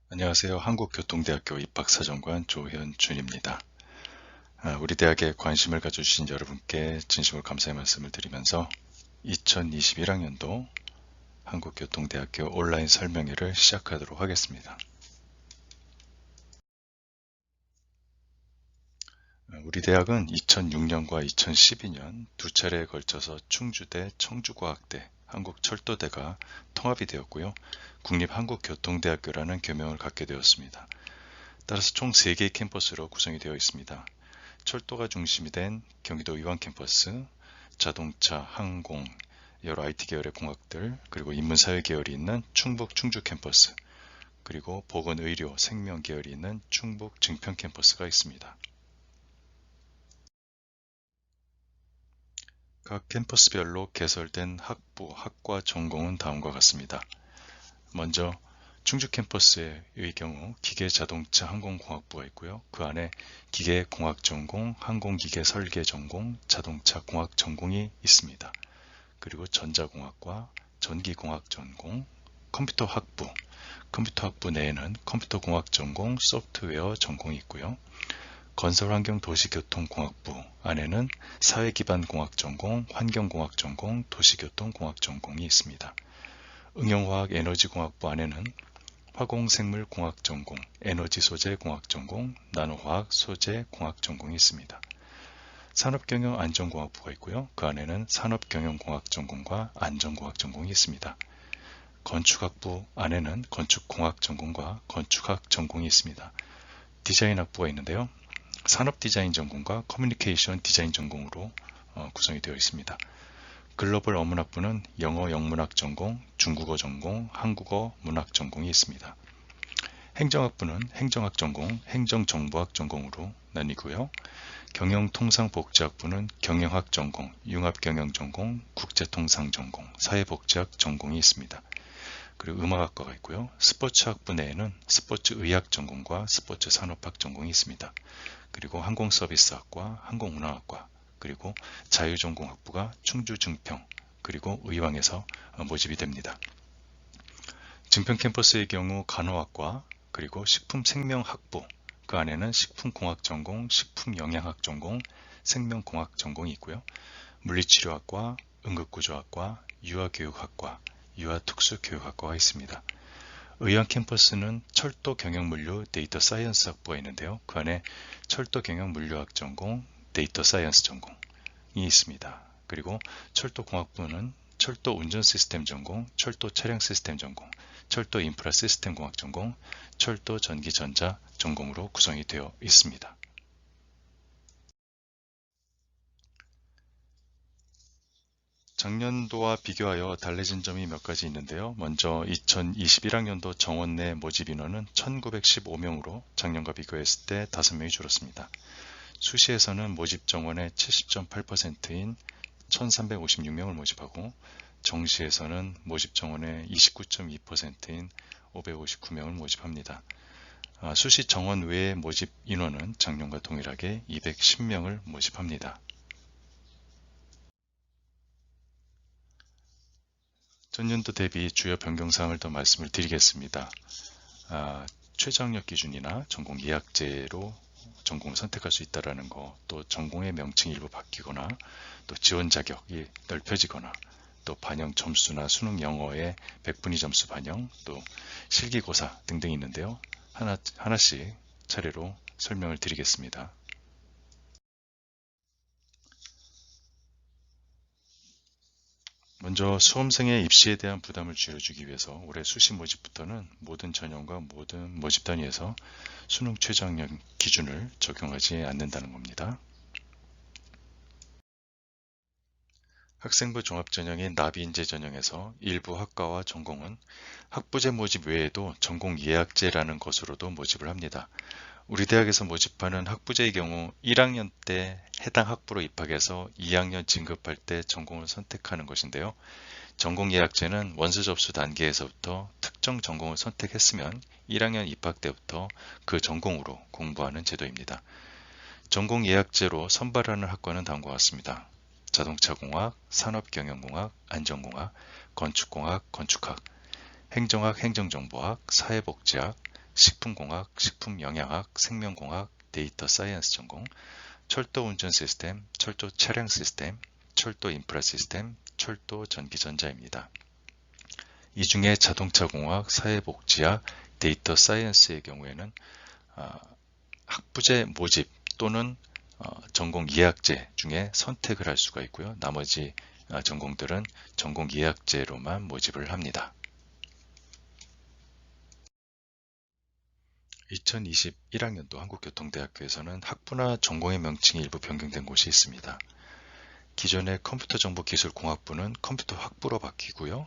안녕하세요. 한국교통대학교 입학사정관 조현준입니다. 우리 대학에 관심을 가져주신 여러분께 진심으로 감사의 말씀을 드리면서 2021학년도 한국교통대학교 온라인 설명회를 시작하도록 하겠습니다. 우리 대학은 2006년과 2012년 두 차례에 걸쳐서 충주대, 청주과학대, 한국철도대가 통합이 되었고요. 국립한국교통대학교라는 교명을 갖게 되었습니다. 따라서 총 3개의 캠퍼스로 구성이 되어 있습니다. 철도가 중심이 된 경기도 의왕 캠퍼스, 자동차, 항공, 여러 IT 계열의 공학들, 그리고 인문사회 계열이 있는 충북 충주 캠퍼스, 그리고 보건의료, 생명 계열이 있는 충북 증평 캠퍼스가 있습니다. 각 캠퍼스별로 개설된 학부, 학과 전공은 다음과 같습니다. 먼저 충주 캠퍼스의 경우 기계자동차 항공공학부가 있고요. 그 안에 기계공학 전공, 항공기계 설계 전공, 자동차 공학 전공이 있습니다. 그리고 전자공학과, 전기공학 전공, 컴퓨터 학부 내에는 컴퓨터공학 전공, 소프트웨어 전공이 있고요. 건설환경도시교통공학부 안에는 사회기반공학 전공, 환경공학 전공, 도시교통공학 전공이 있습니다. 응용화학에너지공학부 안에는 화공생물공학 전공, 에너지소재공학 전공, 나노화학 소재공학 전공이 있습니다. 산업경영안전공학부가 있고요. 그 안에는 산업경영공학 전공과 안전공학 전공이 있습니다. 건축학부 안에는 건축공학 전공과 건축학 전공이 있습니다. 디자인학부가 있는데요. 산업디자인 전공과 커뮤니케이션 디자인 전공으로 구성이 되어 있습니다. 글로벌 어문학부는 영어 영문학 전공, 중국어 전공, 한국어 문학 전공이 있습니다. 행정학부는 행정학 전공, 행정정보학 전공으로 나뉘고요. 경영통상복지학부는 경영학 전공, 융합경영 전공, 국제통상 전공, 사회복지학 전공이 있습니다. 그리고 음악학과가 있고요. 스포츠학부 내에는 스포츠의학 전공과 스포츠산업학 전공이 있습니다. 그리고 항공서비스학과, 항공운항학과, 그리고 자유전공학부가 충주증평, 그리고 의왕에서 모집이 됩니다. 증평 캠퍼스의 경우 간호학과, 그리고 식품생명학부, 그 안에는 식품공학 전공, 식품영양학 전공, 생명공학 전공이 있고요. 물리치료학과, 응급구조학과, 유아교육학과, 유아특수교육학과가 있습니다. 의왕 캠퍼스는 철도경영물류 데이터 사이언스 학부가 있는데요. 그 안에 철도경영물류학 전공, 데이터 사이언스 전공이 있습니다. 그리고 철도공학부는 철도 운전 시스템 전공, 철도 차량 시스템 전공, 철도 인프라 시스템 공학 전공, 철도 전기 전자 전공으로 구성이 되어 있습니다. 작년도와 비교하여 달라진 점이 몇 가지 있는데요. 먼저 2021학년도 정원 내 모집 인원은 1915명으로 작년과 비교했을 때 5명이 줄었습니다. 수시에서는 모집 정원의 70.8%인 1356명을 모집하고 정시에서는 모집 정원의 29.2%인 559명을 모집합니다. 수시 정원 외의 모집 인원은 작년과 동일하게 210명을 모집합니다. 전년도 대비 주요 변경사항을 더 말씀을 드리겠습니다. 최저학력 기준이나 전공 예약제로 전공을 선택할 수 있다는 거, 또 전공의 명칭이 일부 바뀌거나, 또 지원 자격이 넓혀지거나, 또 반영 점수나 수능 영어의 100분위 점수 반영, 또 실기고사 등등이 있는데요. 하나씩 차례로 설명을 드리겠습니다. 먼저 수험생의 입시에 대한 부담을 줄여주기 위해서 올해 수시 모집부터는 모든 전형과 모든 모집 단위에서 수능 최저학력 기준을 적용하지 않는다는 겁니다. 학생부 종합전형인 나비인재 전형에서 일부 학과와 전공은 학부제 모집 외에도 전공 예약제라는 것으로도 모집을 합니다. 우리 대학에서 모집하는 학부제의 경우 1학년 때 해당 학부로 입학해서 2학년 진급할 때 전공을 선택하는 것인데요. 전공 예약제는 원서 접수 단계에서부터 특정 전공을 선택했으면 1학년 입학 때부터 그 전공으로 공부하는 제도입니다. 전공 예약제로 선발하는 학과는 다음과 같습니다. 자동차공학, 산업경영공학, 안전공학, 건축공학, 건축학, 행정학, 행정정보학, 사회복지학, 식품공학, 식품영양학, 생명공학, 데이터 사이언스 전공, 철도 운전 시스템, 철도 차량 시스템, 철도 인프라 시스템, 철도 전기전자입니다. 이 중에 자동차공학, 사회복지학, 데이터 사이언스의 경우에는 학부제 모집 또는 전공 예약제 중에 선택을 할 수가 있고요. 나머지 전공들은 전공 예약제로만 모집을 합니다. 2021학년도 한국교통대학교에서는 학부나 전공의 명칭이 일부 변경된 곳이 있습니다. 기존의 컴퓨터정보기술공학부는 컴퓨터학부로 바뀌고요.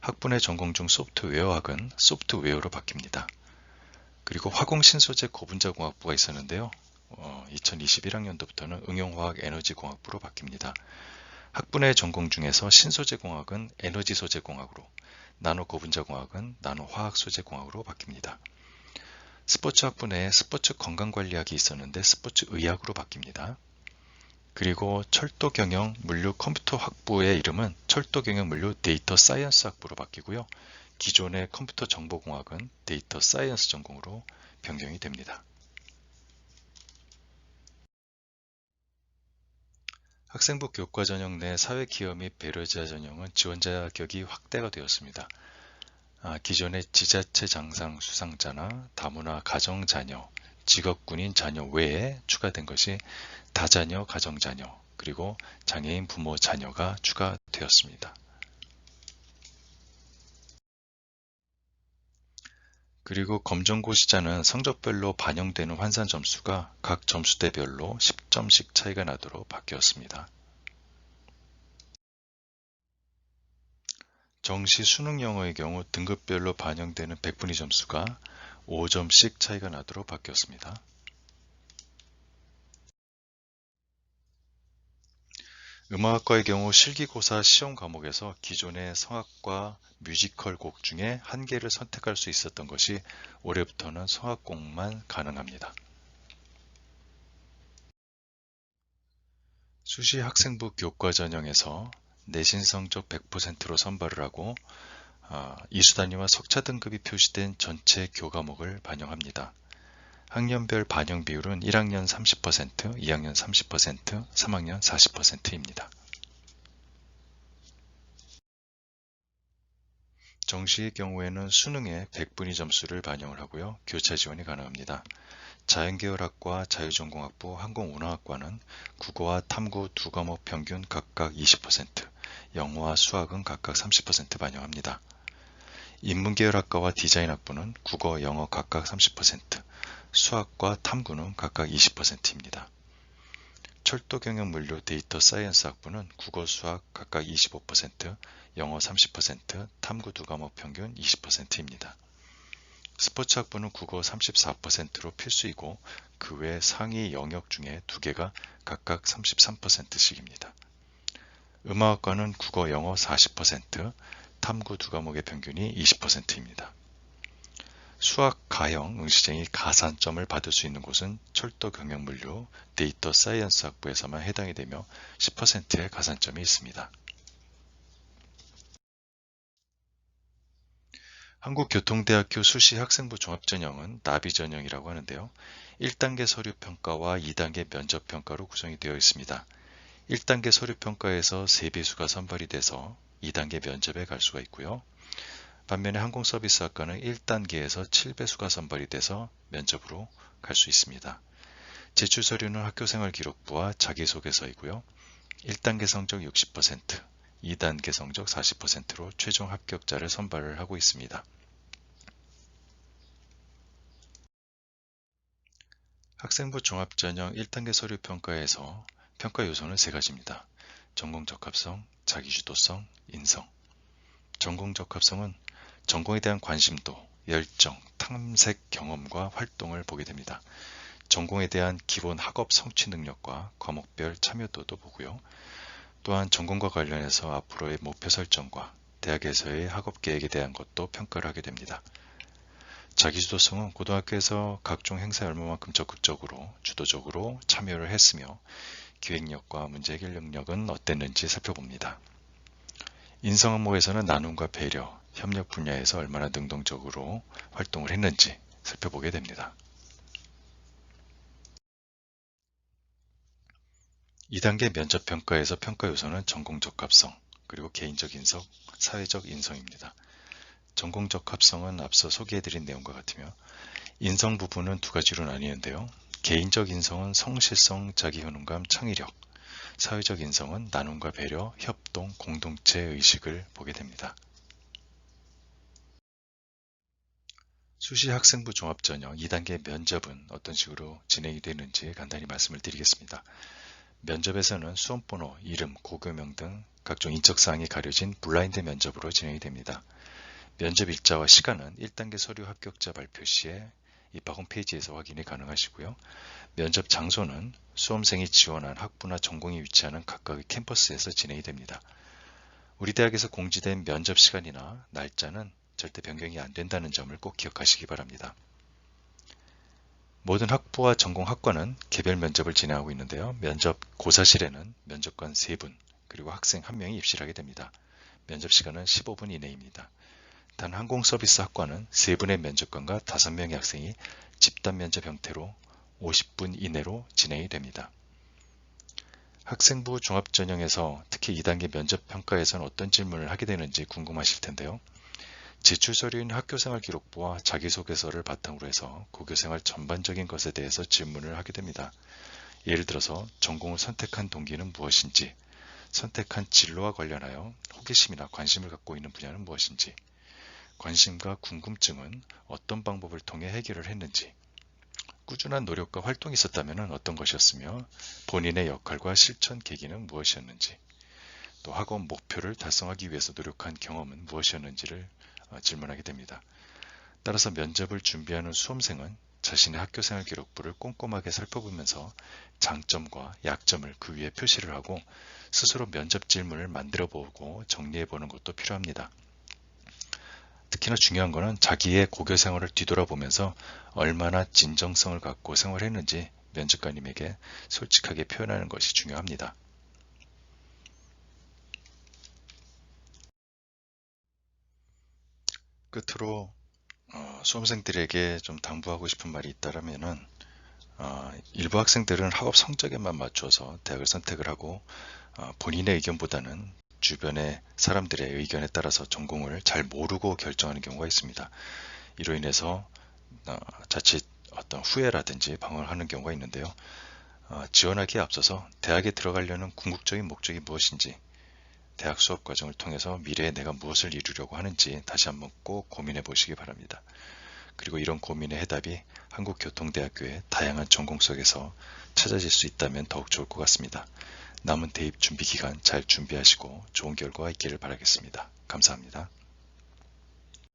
학부내 전공 중 소프트웨어학은 소프트웨어로 바뀝니다. 그리고 화공신소재 고분자공학부가 있었는데요. 2021학년도부터는 응용화학 에너지공학부로 바뀝니다. 학부내 전공 중에서 신소재공학은 에너지소재공학으로, 나노고분자공학은 나노화학소재공학으로 바뀝니다. 스포츠 학부 내에 스포츠 건강관리학이 있었는데 스포츠 의학으로 바뀝니다. 그리고 철도경영 물류 컴퓨터 학부의 이름은 철도경영 물류 데이터 사이언스 학부로 바뀌고요. 기존의 컴퓨터 정보공학은 데이터 사이언스 전공으로 변경이 됩니다. 학생부 교과 전형 내 사회기여 및 배려자 전형은 지원자 자격이 확대가 되었습니다. 기존의 지자체 장상 수상자나 다문화 가정자녀, 직업군인 자녀 외에 추가된 것이 다자녀 가정자녀, 그리고 장애인 부모 자녀가 추가되었습니다. 그리고 검정고시자는 성적별로 반영되는 환산 점수가 각 점수대별로 10점씩 차이가 나도록 바뀌었습니다. 정시 수능 영어의 경우 등급별로 반영되는 백분위 점수가 5점씩 차이가 나도록 바뀌었습니다. 음악학과의 경우 실기고사 시험 과목에서 기존의 성악과 뮤지컬 곡 중에 한 개를 선택할 수 있었던 것이 올해부터는 성악곡만 가능합니다. 수시 학생부 교과 전형에서 내신 성적 100%로 선발을 하고 이수 단위와 석차 등급이 표시된 전체 교과목을 반영합니다. 학년별 반영 비율은 1학년 30%, 2학년 30%, 3학년 40%입니다. 정시의 경우에는 수능의 100분위 점수를 반영을 하고요. 교차 지원이 가능합니다. 자연계열학과 자유전공학부 항공운항학과는 국어와 탐구 두 과목 평균 각각 20%, 영어와 수학은 각각 30% 반영합니다. 인문계열학과와 디자인학부는 국어, 영어 각각 30%, 수학과 탐구는 각각 20%입니다. 철도경영물류 데이터 사이언스 학부는 국어, 수학 각각 25%, 영어 30%, 탐구 두 과목 평균 20%입니다. 스포츠 학부는 국어 34%로 필수이고 그 외 상위 영역 중에 두 개가 각각 33%씩입니다. 음악학과는 국어, 영어 40%, 탐구 두 과목의 평균이 20%입니다. 수학, 가형, 응시생이 가산점을 받을 수 있는 곳은 철도 경영물류, 데이터 사이언스 학부에서만 해당이 되며 10%의 가산점이 있습니다. 한국교통대학교 수시 학생부 종합전형은 나비전형이라고 하는데요. 1단계 서류평가와 2단계 면접평가로 구성이 되어 있습니다. 1단계 서류평가에서 3배수가 선발이 돼서 2단계 면접에 갈 수가 있고요. 반면에 항공서비스학과는 1단계에서 7배수가 선발이 돼서 면접으로 갈 수 있습니다. 제출 서류는 학교생활기록부와 자기소개서이고요. 1단계 성적 60%, 2단계 성적 40%로 최종 합격자를 선발을 하고 있습니다. 학생부 종합전형 1단계 서류평가에서 평가 요소는 3가지입니다. 전공적합성, 자기주도성, 인성. 전공적합성은 전공에 대한 관심도, 열정, 탐색 경험과 활동을 보게 됩니다. 전공에 대한 기본 학업 성취 능력과 과목별 참여도도 보고요. 또한 전공과 관련해서 앞으로의 목표 설정과 대학에서의 학업 계획에 대한 것도 평가를 하게 됩니다. 자기주도성은 고등학교에서 각종 행사에 얼마만큼 적극적으로, 주도적으로 참여를 했으며 기획력과 문제 해결 능력은 어땠는지 살펴봅니다. 인성 항목에서는 나눔과 배려, 협력 분야에서 얼마나 능동적으로 활동을 했는지, 살펴보게 됩니다. 2단계 면접평가에서 평가 요소는 전공 적합성, 그리고 개인적 인성, 사회적 인성입니다. 전공 적합성은 앞서 소개해드린 내용과 같으며 인성 부분은 두 가지로 나뉘는데요. 개인적 인성은 성실성, 자기효능감, 창의력, 사회적 인성은 나눔과 배려, 협동, 공동체 의식을 보게 됩니다. 수시 학생부 종합전형 2단계 면접은 어떤 식으로 진행이 되는지 간단히 말씀을 드리겠습니다. 면접에서는 수험번호, 이름, 고교명 등 각종 인적사항이 가려진 블라인드 면접으로 진행이 됩니다. 면접 일자와 시간은 1단계 서류 합격자 발표 시에 입학 홈페이지에서 확인이 가능하시고요. 면접 장소는 수험생이 지원한 학부나 전공이 위치하는 각각의 캠퍼스에서 진행이 됩니다. 우리 대학에서 공지된 면접 시간이나 날짜는 절대 변경이 안 된다는 점을 꼭 기억하시기 바랍니다. 모든 학부와 전공 학과는 개별 면접을 진행하고 있는데요. 면접 고사실에는 면접관 3분, 그리고 학생 1명이 입실하게 됩니다. 면접 시간은 15분 이내입니다. 단 항공서비스 학과는 3분의 면접관과 5명의 학생이 집단 면접 형태로 50분 이내로 진행이 됩니다. 학생부 종합전형에서 특히 2단계 면접평가에서는 어떤 질문을 하게 되는지 궁금하실 텐데요. 제출 서류인 학교생활 기록부와 자기소개서를 바탕으로 해서 고교생활 전반적인 것에 대해서 질문을 하게 됩니다. 예를 들어서 전공을 선택한 동기는 무엇인지, 선택한 진로와 관련하여 호기심이나 관심을 갖고 있는 분야는 무엇인지, 관심과 궁금증은 어떤 방법을 통해 해결을 했는지, 꾸준한 노력과 활동이 있었다면 어떤 것이었으며 본인의 역할과 실천 계기는 무엇이었는지, 또 학업 목표를 달성하기 위해서 노력한 경험은 무엇이었는지를 질문하게 됩니다. 따라서 면접을 준비하는 수험생은 자신의 학교생활 기록부를 꼼꼼하게 살펴보면서 장점과 약점을 그 위에 표시를 하고 스스로 면접 질문을 만들어 보고 정리해 보는 것도 필요합니다. 특히나 중요한 것은 자기의 고교 생활을 뒤돌아보면서 얼마나 진정성을 갖고 생활했는지 면접관님에게 솔직하게 표현하는 것이 중요합니다. 끝으로 수험생들에게 좀 당부하고 싶은 말이 있다면은 일부 학생들은 학업 성적에만 맞춰서 대학을 선택을 하고 본인의 의견보다는 주변의 사람들의 의견에 따라서 전공을 잘 모르고 결정하는 경우가 있습니다. 이로 인해서 자칫 어떤 후회라든지 방황을 하는 경우가 있는데요. 지원하기에 앞서서 대학에 들어가려는 궁극적인 목적이 무엇인지, 대학 수업 과정을 통해서 미래에 내가 무엇을 이루려고 하는지 다시 한번 꼭 고민해 보시기 바랍니다. 그리고 이런 고민의 해답이 한국교통대학교의 다양한 전공 속에서 찾아질 수 있다면 더욱 좋을 것 같습니다. 남은 대입 준비 기간 잘 준비하시고 좋은 결과 있기를 바라겠습니다. 감사합니다.